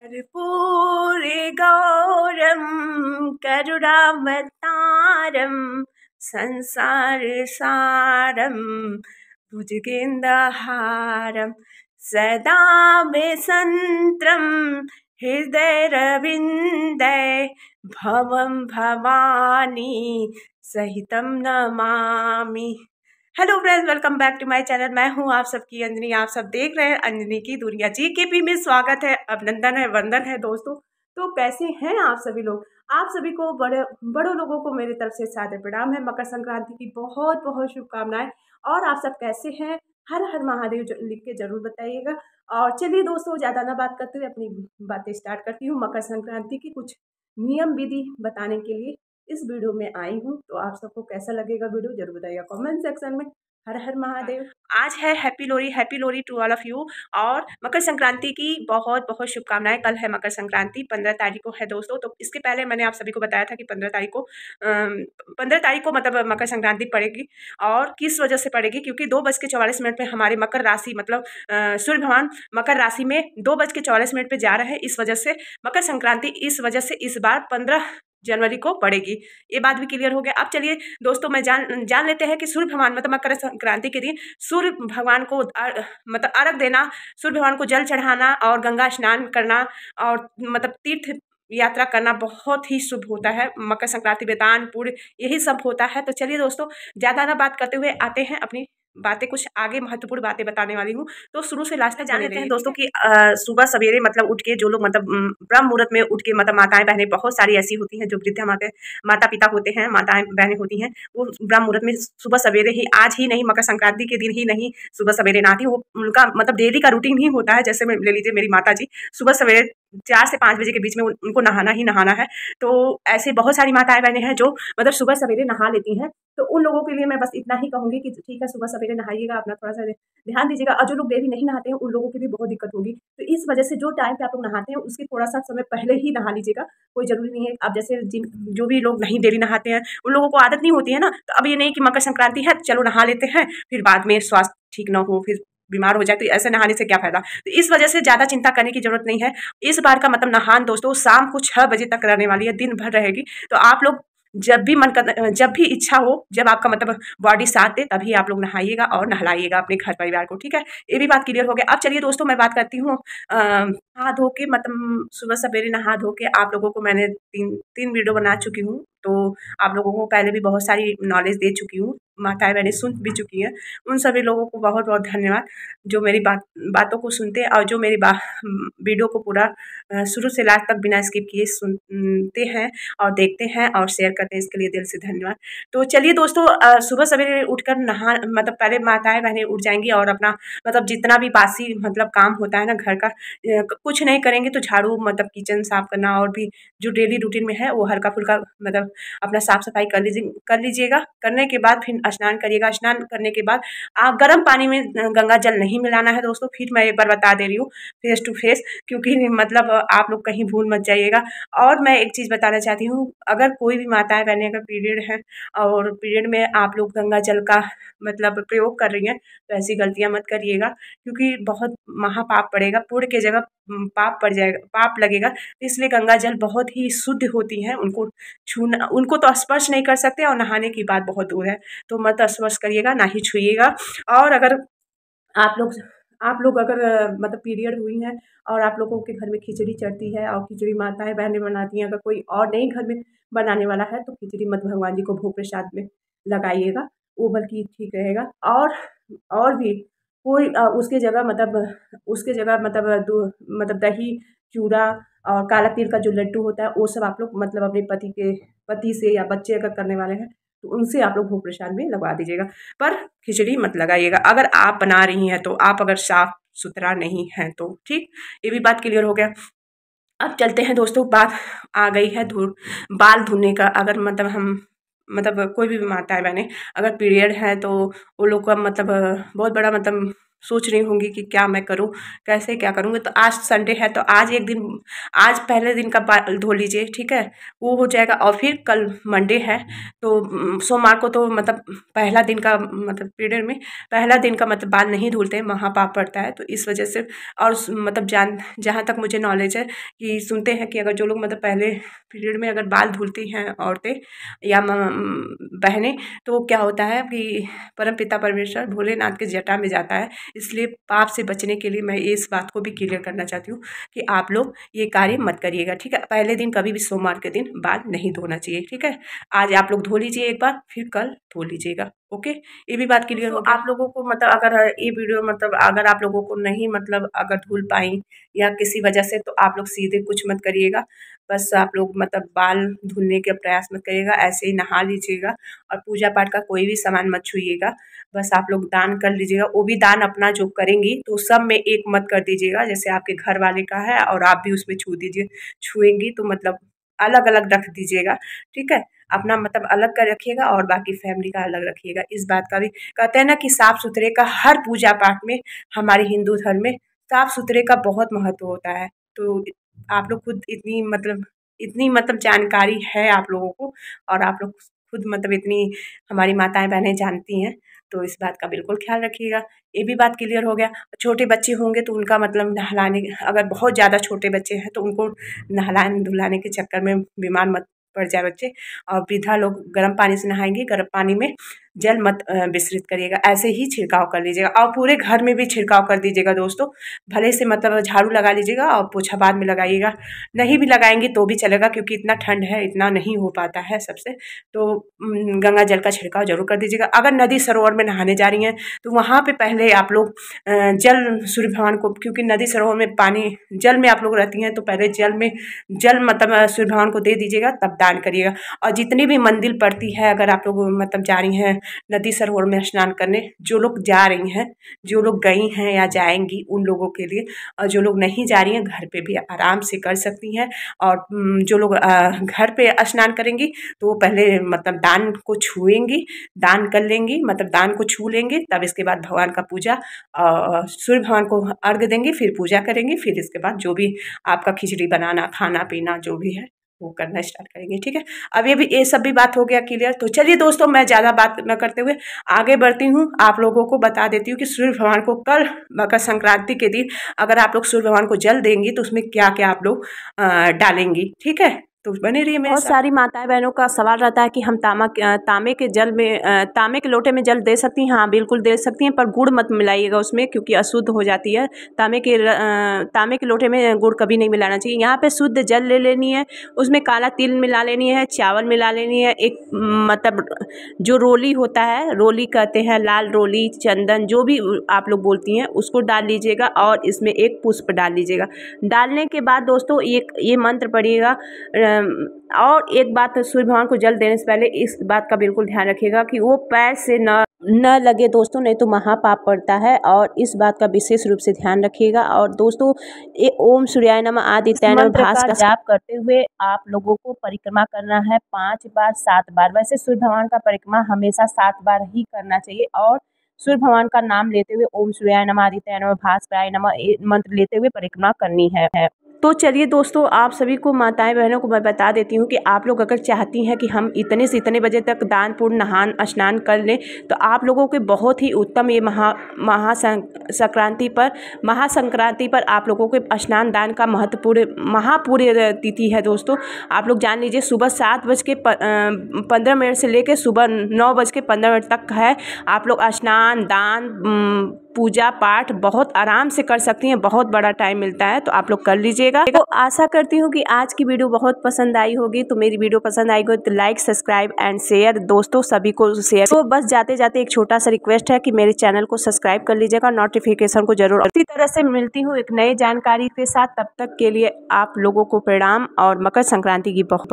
कर्पूरगौरं करुणावतारं संसारसारं भुजगेन्द्रहारं सदा वसन्तं हृदयरविन्दे भवं भवानी सहितं नमामि। Hello friends, welcome back to my channel. मैं हूं आप सबकी अंजनी। आप सब देख रहे हैं अंजनी की दुनिया। जीकेपी में स्वागत है, अभिनंदन है, वंदन है दोस्तों। तो कैसे हैं आप सभी लोग? आप सभी को बड़ों लोगों को मेरी तरफ से सादर प्रणाम है। मकर संक्रांति की बहुत बहुत शुभकामनाएं। और आप सब कैसे हैं? हर हर महादेव लिख के जरूर बताइएगा। और चलिए दोस्तों, ज़्यादा ना बात करते हुए अपनी बातें स्टार्ट करती हूँ। मकर संक्रांति की कुछ नियम विधि बताने के लिए इस वीडियो में आई हूँ। तो आप सबको कैसा लगेगा वीडियो जरूर बताइएगा कमेंट सेक्शन में। हर हर महादेव। आज है happy Lohri to all of you. और मकर संक्रांति की बहुत बहुत शुभकामनाएं। कल है मकर संक्रांति, 15 तारीख को है दोस्तों। तो इसके पहले मैंने आप सभी को बताया था कि 15 तारीख को मतलब मकर संक्रांति पड़ेगी। और किस वजह से पड़ेगी? क्योंकि 2:44 पे हमारे मकर राशि मतलब सूर्य भगवान मकर राशि में 2:44 पे जा रहे हैं। इस वजह से मकर संक्रांति इस वजह से इस बार 15 जनवरी को पड़ेगी। ये बात भी क्लियर हो गया। अब चलिए दोस्तों, मैं जान लेते हैं कि सूर्य भगवान मतलब मकर संक्रांति के दिन सूर्य भगवान को मतलब अर्घ देना, सूर्य भगवान को जल चढ़ाना और गंगा स्नान करना और मतलब तीर्थ यात्रा करना बहुत ही शुभ होता है। मकर संक्रांति में दान पुण्य यही सब होता है। तो चलिए दोस्तों, ज़्यादा ना बात करते हुए आते हैं अपनी बातें, कुछ आगे महत्वपूर्ण बातें बताने वाली हूँ। तो शुरू से लास्ट तक जान लेते हैं दोस्तों कि सुबह सवेरे मतलब उठ के जो लोग मतलब ब्रह्म मुहूर्त में उठ के मतलब माताएं बहनें बहुत सारी ऐसी होती हैं जो वृद्ध माता पिता होते हैं, माताएं बहनें होती हैं, वो ब्रह्म मुहूर्त में सुबह सवेरे ही, आज ही नहीं मकर संक्रांति के दिन ही नहीं सुबह सवेरे नहाती। वो उनका मतलब डेली का रूटीन ही होता है। जैसे ले लीजिए मेरी माता जी, सुबह सवेरे 4 से 5 बजे के बीच में उनको नहाना ही नहाना है। तो ऐसे बहुत सारी माताएं बहनें हैं जो मतलब सुबह सवेरे नहा लेती हैं। तो उन लोगों के लिए मैं बस इतना ही कहूँगी कि ठीक है, सुबह सवेरे नहाइएगा, अपना थोड़ा सा ध्यान दीजिएगा। और जो लोग डेली नहीं नहाते हैं उन लोगों के लिए बहुत दिक्कत होगी। तो इस वजह से जो टाइम पे आप लोग नहाते हैं उसके थोड़ा सा समय पहले ही नहा लीजिएगा। कोई ज़रूरी नहीं है आप जैसे जो भी लोग नहीं डेली नहाते हैं उन लोगों को आदत नहीं होती है ना। तो अब ये नहीं कि मकर संक्रांति है चलो नहा लेते हैं, फिर बाद में स्वास्थ्य ठीक ना हो, फिर बीमार हो जाए, तो ऐसे नहाने से क्या फायदा। तो इस वजह से ज़्यादा चिंता करने की जरूरत नहीं है। इस बार का मतलब नहान दोस्तों शाम को 6 बजे तक रहने वाली है, दिन भर रहेगी। तो आप लोग जब भी इच्छा हो, जब आपका मतलब बॉडी साथ दे तभी आप लोग नहाइएगा और नहलाइएगा अपने घर परिवार को, ठीक है। ये भी बात क्लियर हो गया। अब चलिए दोस्तों, मैं बात करती हूँ नहा धो के मतलब सुबह सवेरे नहा धो के आप लोगों को मैंने तीन वीडियो बना चुकी हूँ। तो आप लोगों को पहले भी बहुत सारी नॉलेज दे चुकी हूँ, माताएं बहनें सुन भी चुकी हैं। उन सभी लोगों को बहुत बहुत धन्यवाद जो मेरी बातों को सुनते हैं और जो मेरी वीडियो को पूरा शुरू से लास्ट तक बिना स्किप किए सुनते हैं और देखते हैं और शेयर करते हैं। इसके लिए दिल से धन्यवाद। तो चलिए दोस्तों, सुबह सवेरे उठकर नहा मतलब पहले माताएं बहनें उठ जाएंगी और अपना मतलब जितना भी बासी मतलब काम होता है ना घर का, कुछ नहीं करेंगे तो झाड़ू मतलब किचन साफ करना और भी जो डेली रूटीन में है वो हल्का फुल्का मतलब अपना साफ सफाई कर लीजिएगा। करने के बाद फिर स्नान करिएगा। स्नान करने के बाद आप गर्म पानी में गंगा जल नहीं मिलाना है दोस्तों। फिर मैं एक बार बता दे रही हूँ फेस टू फेस, क्योंकि मतलब आप लोग कहीं भूल मत जाइएगा। और मैं एक चीज़ बताना चाहती हूँ, अगर कोई भी माताएं बहनें अगर पीरियड है और पीरियड में आप लोग गंगा जल का मतलब प्रयोग कर रही हैं तो ऐसी गलतियाँ मत करिएगा, क्योंकि बहुत महापाप पड़ेगा। पुण्य की जगह पाप पड़ जाएगा, पाप लगेगा। तो इसलिए गंगा जल बहुत ही शुद्ध होती है, उनको छूना, उनको तो स्पर्श नहीं कर सकते और नहाने की बात बहुत दूर है। तो मत स्पर्श करिएगा, ना ही छुइएगा। और अगर आप लोग अगर मतलब पीरियड हुई हैं और आप लोगों के घर में खिचड़ी चढ़ती है और खिचड़ी माताएं बहनें बनाती हैं, अगर कोई और नहीं घर में बनाने वाला है तो खिचड़ी मत भगवान जी को भोग प्रसाद में लगाइएगा, वो बल्कि ठीक रहेगा। और भी कोई उसके जगह मतलब दही चूड़ा और काला तिल का जो लड्डू होता है वो सब आप लोग मतलब अपने पति से या बच्चे अगर करने वाले हैं तो उनसे आप लोग भोग प्रसाद में लगवा दीजिएगा, पर खिचड़ी मत लगाइएगा। अगर आप बना रही हैं तो आप अगर साफ सुथरा नहीं है तो ठीक। ये भी बात क्लियर हो गया। अब चलते हैं दोस्तों, बात आ गई है बाल धोने का। अगर मतलब हम मतलब कोई भी माताएं बहनें अगर पीरियड है तो वो लोग का मतलब बहुत बड़ा मतलब सोच रही होंगी कि क्या मैं करूं, कैसे क्या करूँगी। तो आज संडे है तो आज एक दिन, आज पहले दिन का बाल धो लीजिए, ठीक है, वो हो जाएगा। और फिर कल मंडे है तो सोमवार को तो मतलब पहला दिन का मतलब पीरियड में पहला दिन का मतलब बाल नहीं धुलते, महापाप पड़ता है। तो इस वजह से और मतलब जहाँ तक मुझे नॉलेज है कि सुनते हैं कि अगर जो लोग मतलब पहले पीरियड में अगर बाल धुलती हैं औरतें या बहनें, तो क्या होता है कि परम पिता परमेश्वर भोलेनाथ के जटा में जाता है। इसलिए पाप से बचने के लिए मैं इस बात को भी क्लियर करना चाहती हूँ कि आप लोग ये कार्य मत करिएगा, ठीक है। पहले दिन कभी भी सोमवार के दिन बाल नहीं धोना चाहिए, ठीक है। आज आप लोग धो लीजिए एक बार, फिर कल धो लीजिएगा, ओके। ये भी बात क्लियर हो गया। आप लोगों को मतलब अगर ये वीडियो मतलब अगर आप लोगों को नहीं मतलब अगर धुल पाई या किसी वजह से, तो आप लोग सीधे कुछ मत करिएगा। बस आप लोग मतलब बाल धुलने का प्रयास मत करिएगा, ऐसे ही नहा लीजिएगा और पूजा पाठ का कोई भी सामान मत छूइएगा। बस आप लोग दान कर लीजिएगा, वो भी दान अपना जो करेंगी तो सब में एक मत कर दीजिएगा। जैसे आपके घर वाले का है और आप भी उसमें छुएंगी तो मतलब अलग अलग रख दीजिएगा, ठीक है। अपना मतलब अलग कर रखिएगा और बाकी फैमिली का अलग रखिएगा। इस बात का भी कहते हैं ना कि साफ सुथरे का हर पूजा पाठ में हमारे हिंदू धर्म में साफ सुथरे का बहुत महत्व होता है। तो आप लोग खुद इतनी मतलब जानकारी है आप लोगों को, और आप लोग खुद मतलब इतनी हमारी माताएं बहनें जानती हैं, तो इस बात का बिल्कुल ख्याल रखिएगा। ये भी बात क्लियर हो गया। छोटे बच्चे होंगे तो उनका मतलब नहलाने, अगर बहुत ज़्यादा छोटे बच्चे हैं तो उनको नहलाने धुलाने के चक्कर में बीमार मत पड़ जाए बच्चे। और वृद्धा लोग गर्म पानी से नहाएंगे, गर्म पानी में जल मत मिश्रित करिएगा, ऐसे ही छिड़काव कर लीजिएगा। और पूरे घर में भी छिड़काव कर दीजिएगा दोस्तों। भले से मतलब झाड़ू लगा लीजिएगा और पोछा बाद में लगाइएगा, नहीं भी लगाएंगे तो भी चलेगा, क्योंकि इतना ठंड है, इतना नहीं हो पाता है सबसे। तो गंगा जल का छिड़काव जरूर कर दीजिएगा। अगर नदी सरोवर में नहाने जा रही हैं तो वहाँ पे पहले आप लोग जल सूर्य भगवान को, क्योंकि नदी सरोवर में पानी जल में आप लोग रहती हैं, तो पहले जल मतलब सूर्य भगवान को दे दीजिएगा, तब दान करिएगा। और जितनी भी मंदिर पड़ती है, अगर आप लोग मतलब जा रही हैं नदी सरोवर में स्नान करने, जो लोग जा रही हैं, जो लोग गई हैं या जाएंगी उन लोगों के लिए, और जो लोग नहीं जा रही हैं घर पे भी आराम से कर सकती हैं। और जो लोग घर पे स्नान करेंगी तो वो पहले मतलब दान को छुएंगी, दान कर लेंगी, मतलब दान को छू लेंगे, तब इसके बाद भगवान का पूजा सूर्य भगवान को अर्घ देंगे, फिर पूजा करेंगे, फिर इसके बाद जो भी आपका खिचड़ी बनाना, खाना पीना जो भी है वो करना स्टार्ट करेंगे, ठीक है। अब ये सब भी बात हो गया क्लियर। तो चलिए दोस्तों, मैं ज़्यादा बात न करते हुए आगे बढ़ती हूँ। आप लोगों को बता देती हूँ कि सूर्य भगवान को कल मकर संक्रांति के दिन अगर आप लोग सूर्य भगवान को जल देंगी तो उसमें क्या क्या आप लोग डालेंगी, ठीक है। तो बने रहिए। बहुत सारी माताएं बहनों का सवाल रहता है कि हम तांबे के जल में तांबे के लोटे में जल दे सकती हैं। हाँ बिल्कुल दे सकती हैं, पर गुड़ मत मिलाइएगा उसमें, क्योंकि अशुद्ध हो जाती है। तांबे के लोटे में गुड़ कभी नहीं मिलाना चाहिए। यहाँ पे शुद्ध जल ले लेनी है, उसमें काला तिल मिला लेनी है, चावल मिला लेनी है, एक मतलब जो रोली होता है, रोली कहते हैं, लाल रोली, चंदन, जो भी आप लोग बोलती हैं, उसको डाल लीजिएगा और इसमें एक पुष्प डाल लीजिएगा। डालने के बाद दोस्तों ये मंत्र पढ़िएगा। और एक बात, सूर्य भगवान को जल देने से पहले इस बात का बिल्कुल ध्यान रखिएगा कि वो पैर से न लगे दोस्तों, नहीं तो महापाप पड़ता है, और इस बात का विशेष रूप से ध्यान रखिएगा। और दोस्तों ये ओम सूर्याय नमः आदित्याय नमः भास का जाप करते हुए आप लोगों को परिक्रमा करना है 5 बार 7 बार। वैसे सूर्य भगवान का परिक्रमा हमेशा 7 बार ही करना चाहिए, और सूर्य भगवान का नाम लेते हुए ओम सूर्याय नमः आदित्याय नमः भास्कराय नमः मंत्र लेते हुए परिक्रमा करनी है। तो चलिए दोस्तों, आप सभी को माताएं बहनों को मैं बता देती हूँ कि आप लोग अगर चाहती हैं कि हम इतने से इतने बजे तक दान पुण्य नहान स्नान कर लें, तो आप लोगों के बहुत ही उत्तम ये महासंक्रांति पर आप लोगों के स्नान दान का महापूर्ण तिथि है दोस्तों। आप लोग जान लीजिए, सुबह 7:15 से लेकर सुबह 9:15 तक है। आप लोग स्नान दान पूजा पाठ बहुत आराम से कर सकती हैं, बहुत बड़ा टाइम मिलता है, तो आप लोग कर लीजिएगा। तो आशा करती हूँ कि आज की वीडियो बहुत पसंद आई होगी। तो मेरी वीडियो पसंद आई हो तो लाइक सब्सक्राइब एंड शेयर दोस्तों, सभी को शेयर। तो बस जाते जाते एक छोटा सा रिक्वेस्ट है कि मेरे चैनल को सब्सक्राइब कर लीजिएगा, नोटिफिकेशन को जरूर। इसी तरह से मिलती हूँ एक नई जानकारी के साथ, तब तक के लिए आप लोगों को प्रणाम और मकर संक्रांति की बहुत